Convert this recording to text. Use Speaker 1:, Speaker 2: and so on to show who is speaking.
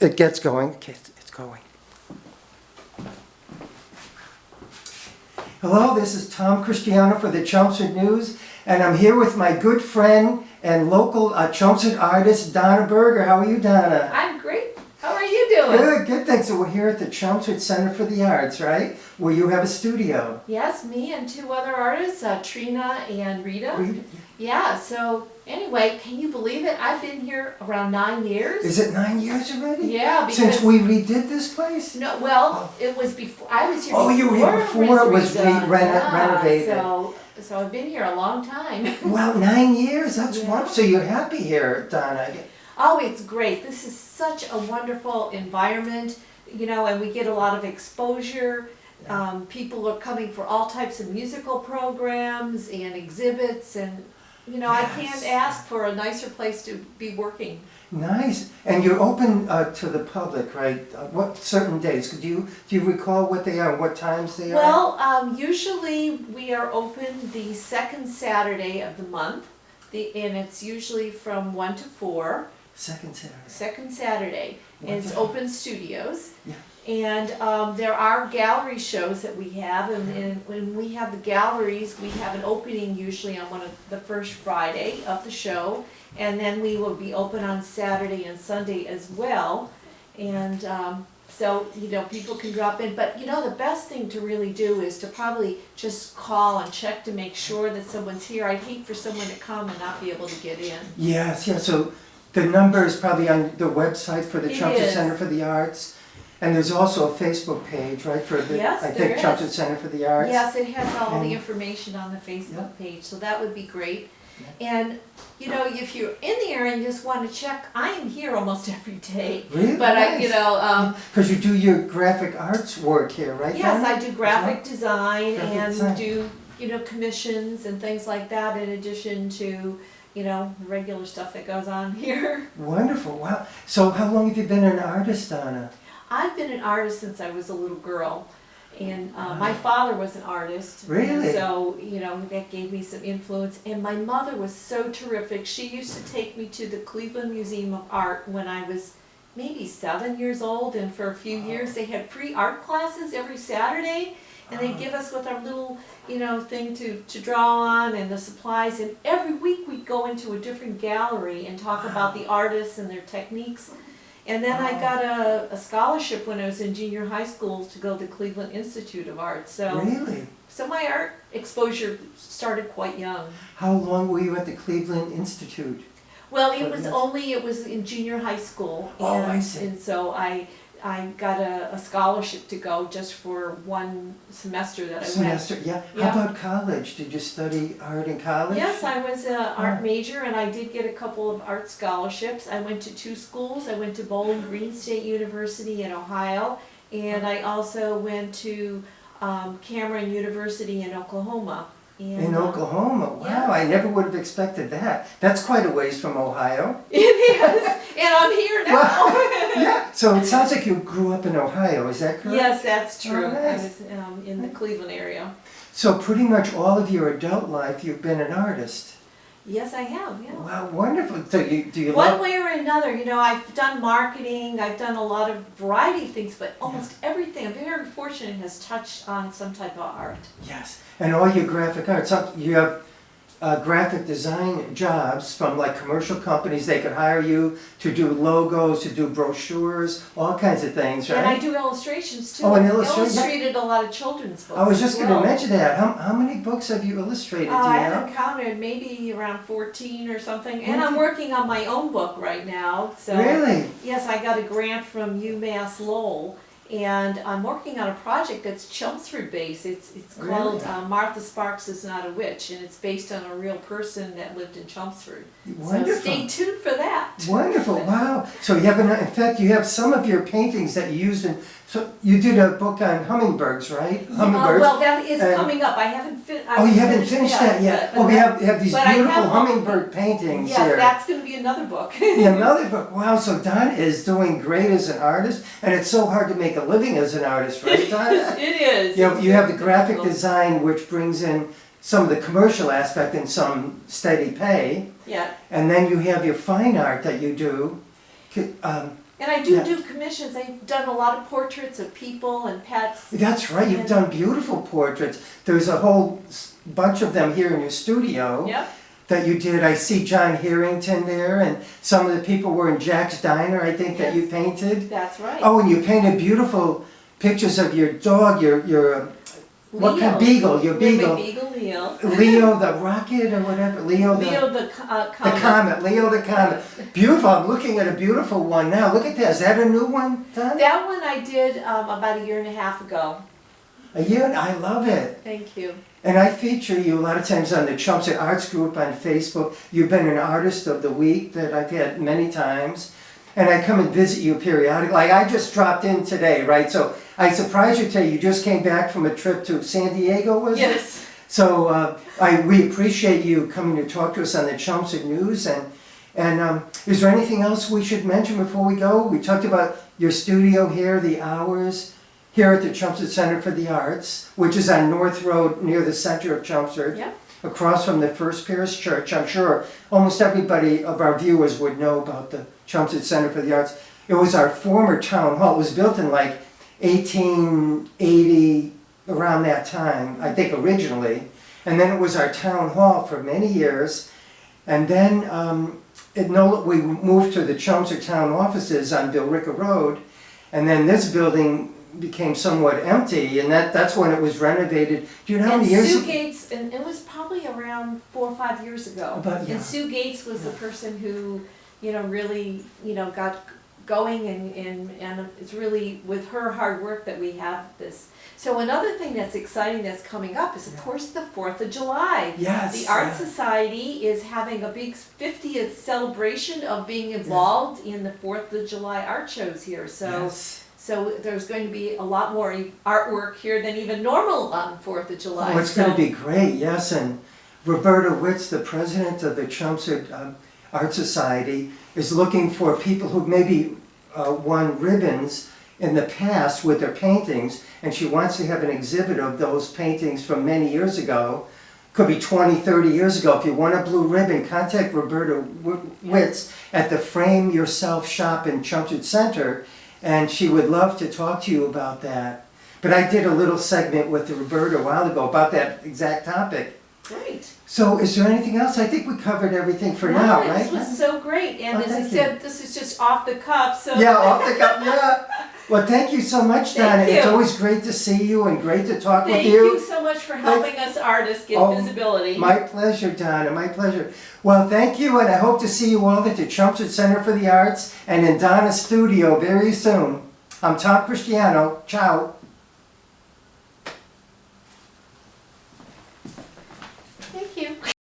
Speaker 1: It gets going. Okay, it's going. Hello, this is Tom Christiano for the Chelmsford News, and I'm here with my good friend and local Chelmsford artist, Donna Berger. How are you, Donna?
Speaker 2: I'm great. How are you doing?
Speaker 1: Good, good, thanks. So we're here at the Chelmsford Center for the Arts, right? Where you have a studio.
Speaker 2: Yes, me and two other artists, Trina and Rita.
Speaker 1: Rita?
Speaker 2: Yeah, so anyway, can you believe it? I've been here around 9 years.
Speaker 1: Is it 9 years already?
Speaker 2: Yeah, because...
Speaker 1: Since we redid this place?
Speaker 2: No, well, it was before, I was here
Speaker 1: Oh, you were here before it was
Speaker 2: redone.
Speaker 1: renovated.
Speaker 2: So I've been here a long time.
Speaker 1: Well, 9 years, that's
Speaker 2: Yeah.
Speaker 1: wonderful. So you're happy here, Donna.
Speaker 2: Oh, it's great. This is such a wonderful environment, you know, and we get a lot of exposure. People are coming for all types of musical programs and exhibits, and, you know,
Speaker 1: Yes.
Speaker 2: I can't ask for a nicer place to be working.
Speaker 1: Nice. And you're open to the public, right? What certain days? Do you recall what they are, what times they are?
Speaker 2: Well, usually we are open the second Saturday of the month, and it's usually from 1 to 4.
Speaker 1: Second Saturday.
Speaker 2: Second Saturday. And it's
Speaker 1: Wonderful.
Speaker 2: open studios.
Speaker 1: Yeah.
Speaker 2: And there are gallery shows that we have, and when we have the galleries, we have an opening usually on one of the first Friday of the show, and then we will be open on Saturday and Sunday as well. And so, you know, people can drop in, but you know, the best thing to really do is to probably just call and check to make sure that someone's here. I'd hate for someone to come and not be able to get in.
Speaker 1: Yes, yeah. So the number is probably on the website for the
Speaker 2: It
Speaker 1: Chelmsford
Speaker 2: is.
Speaker 1: Center for the Arts. And there's also a Facebook page, right, for the,
Speaker 2: Yes,
Speaker 1: I
Speaker 2: there
Speaker 1: think,
Speaker 2: is.
Speaker 1: Chelmsford Center for the Arts.
Speaker 2: Yes, it has all the
Speaker 1: And-
Speaker 2: information on the Facebook page, so that would be great.
Speaker 1: Yeah.
Speaker 2: And, you know, if you're in the area and you just want to check, I am here almost every day.
Speaker 1: Really?
Speaker 2: But I,
Speaker 1: Nice.
Speaker 2: you know,
Speaker 1: Because you do your graphic arts work here, right?
Speaker 2: yes,
Speaker 1: Donna?
Speaker 2: I do graphic design
Speaker 1: Graphic
Speaker 2: and
Speaker 1: design.
Speaker 2: do, you know, commissions and things like that in addition to, you know, the regular stuff that goes on here.
Speaker 1: Wonderful. Wow. So how long have you been an artist, Donna?
Speaker 2: I've been an artist since I was a little girl, and my father was an artist.
Speaker 1: Really?
Speaker 2: And so, you know, that gave me some influence. And my mother was so terrific. She used to take me to the Cleveland Museum of Art when I was maybe 7 years old, and for a few years they had free art classes every Saturday, and they'd give us with our little, you know, thing to draw on and the supplies, and every week we'd go into a different gallery and talk about the artists and their techniques. And then I got a scholarship when I was in junior high school to go to the Cleveland Institute of Art. So,
Speaker 1: Really?
Speaker 2: so my art exposure started quite young.
Speaker 1: How long were you at the Cleveland Institute?
Speaker 2: Well,
Speaker 1: So
Speaker 2: it was in junior high school.
Speaker 1: Oh,
Speaker 2: and,
Speaker 1: I see.
Speaker 2: And so I got a scholarship to go just for one semester that I
Speaker 1: Semester, yeah.
Speaker 2: Yeah.
Speaker 1: How about college? Did you study art in college?
Speaker 2: went. Yes, I was an
Speaker 1: Oh.
Speaker 2: art major, and I did get a couple of art scholarships. I went to 2 schools. I went to Bowling Green State University in Ohio, and I also went to Cameron University in Oklahoma. And,
Speaker 1: In Oklahoma? Wow,
Speaker 2: yes.
Speaker 1: I never would have expected that. That's quite a ways from Ohio.
Speaker 2: It is, and I'm here now.
Speaker 1: Yeah, so it sounds like you grew up in Ohio, is that correct?
Speaker 2: Yes, that's true.
Speaker 1: Oh, nice.
Speaker 2: I was in the Cleveland area.
Speaker 1: So pretty much all of your adult life you've been an artist.
Speaker 2: Yes, I have, yeah.
Speaker 1: Wow, wonderful. So do you
Speaker 2: One
Speaker 1: love...
Speaker 2: way or another, you know, I've done marketing, I've done a lot of variety of things, but almost everything, I'm very fortunate, has touched on some type of art.
Speaker 1: Yes, and all your graphic arts, you have graphic design jobs from like commercial companies. They could hire you to do logos, to do brochures, all kinds of things, right?
Speaker 2: And I do illustrations too.
Speaker 1: Oh, and
Speaker 2: I've
Speaker 1: illustration, yeah.
Speaker 2: illustrated a lot of children's books.
Speaker 1: I was just
Speaker 2: as
Speaker 1: going to
Speaker 2: well.
Speaker 1: mention that. How many books have you illustrated, do you
Speaker 2: I
Speaker 1: know?
Speaker 2: haven't counted, maybe around 14 or something. And I'm
Speaker 1: 14?
Speaker 2: working on my own book right now. So
Speaker 1: Really?
Speaker 2: yes, I got a grant from UMass Lowell, and I'm working on a project that's Chelmsford based. It's called
Speaker 1: Really?
Speaker 2: Martha Sparks is Not a Witch, and it's based on a real person that lived in Chelmsford.
Speaker 1: Wonderful.
Speaker 2: So stay tuned for that.
Speaker 1: Wonderful, wow. So you have, in fact, you have some of your paintings that you used in, so you did a book on hummingbirds, right? Hummingbirds.
Speaker 2: Well, that is
Speaker 1: and-
Speaker 2: coming up. I haven't finished.
Speaker 1: Oh, you haven't finished that yet?
Speaker 2: but
Speaker 1: Oh, we have these
Speaker 2: but I
Speaker 1: beautiful
Speaker 2: have-
Speaker 1: hummingbird paintings
Speaker 2: Yes,
Speaker 1: here.
Speaker 2: that's going to be another book.
Speaker 1: Another book, wow, so Don is doing great as an artist, and it's so hard to make a living as an artist, right, Don?
Speaker 2: It is.
Speaker 1: You have the graphic
Speaker 2: Difficult.
Speaker 1: design, which brings in some of the commercial aspect and some steady pay,
Speaker 2: Yeah.
Speaker 1: and then you have your fine art that you do.
Speaker 2: And I do
Speaker 1: Yeah.
Speaker 2: do commissions. I've done a lot of portraits of people and pets.
Speaker 1: That's right, you've done beautiful portraits. There's a whole bunch of them here in your studio
Speaker 2: Yep.
Speaker 1: that you did. I see John Harrington there, and some of the people were in Jack's Diner, I think, that you
Speaker 2: Yes.
Speaker 1: painted.
Speaker 2: That's right.
Speaker 1: Oh, and you painted beautiful pictures of your dog, your what kind? Beagle, your beagle.
Speaker 2: Beagle Leo.
Speaker 1: Leo the rocket or whatever. Leo
Speaker 2: The
Speaker 1: the
Speaker 2: comet.
Speaker 1: comet. Leo the comet. Beautiful. I'm looking at a beautiful one now. Look at that. Is that a new one, Don?
Speaker 2: That one I did about a year and a half ago.
Speaker 1: A year. I love it.
Speaker 2: Thank you.
Speaker 1: And I feature you a lot of times on the Chelmsford Arts Group on Facebook. You've been an Artist of the Week that I've had many times. And I come and visit you periodically. Like I just dropped in today, right? So I surprised you today. You just came back from a trip to San Diego, was it?
Speaker 2: Yes.
Speaker 1: So we appreciate you coming to talk to us on the Chelmsford News. And is there anything else we should mention before we go? We talked about your studio here, the hours, here at the Chelmsford Center for the Arts, which is on North Road near the center of Chelmsford,
Speaker 2: Yep.
Speaker 1: across from the First Parish Church. I'm sure almost everybody of our viewers would know about the Chelmsford Center for the Arts. It was our former town hall. It was built in like 1880, around that time, I think originally. And then it was our town hall for many years. And then we moved to the Chelmsford town offices on Billerica Road. And then this building became somewhat empty, and that's when it was renovated. Do you know how
Speaker 2: And
Speaker 1: many years?
Speaker 2: Sue Gates, and it was probably around 4 or 5 years ago.
Speaker 1: About, yeah.
Speaker 2: And Sue Gates was the person who, really, got going, and it's really with her hard work that we have this. So another thing that's exciting that's coming up is, of course, the 4th of July.
Speaker 1: Yes.
Speaker 2: The Art Society is having a big 50th celebration of being involved in the 4th of July art shows here. So.
Speaker 1: Yes.
Speaker 2: So there's going to be a lot more artwork here than even normal on 4th of July.
Speaker 1: Oh, it's going to be great, yes. And Roberta Witz, the president of the Chelmsford Art Society, is looking for people who maybe won ribbons in the past with their paintings, and she wants to have an exhibit of those paintings from many years ago. Could be 20, 30 years ago. If you want a blue ribbon, contact Roberta Witz at the Frame Yourself shop in Chelmsford Center, and she would love to talk to you about that. But I did a little segment with Roberta a while ago about that exact topic.
Speaker 2: Great.
Speaker 1: So is there anything else? I think we covered everything for now, right?
Speaker 2: This was so great. And
Speaker 1: Oh,
Speaker 2: as I
Speaker 1: thank
Speaker 2: said, this is just off the cuff. So
Speaker 1: Yeah, off the cuff, yeah. Well, thank you so much, Donna.
Speaker 2: Thank
Speaker 1: It's
Speaker 2: you.
Speaker 1: always great to see you and great to talk
Speaker 2: Thank
Speaker 1: with
Speaker 2: you so much for helping us artists get
Speaker 1: Oh,
Speaker 2: visibility.
Speaker 1: My pleasure, Donna, my pleasure. Well, thank you, and I hope to see you all at the Chelmsford Center for the Arts and in Donna's studio very soon. I'm Tom Christiano. Ciao.
Speaker 2: Thank you.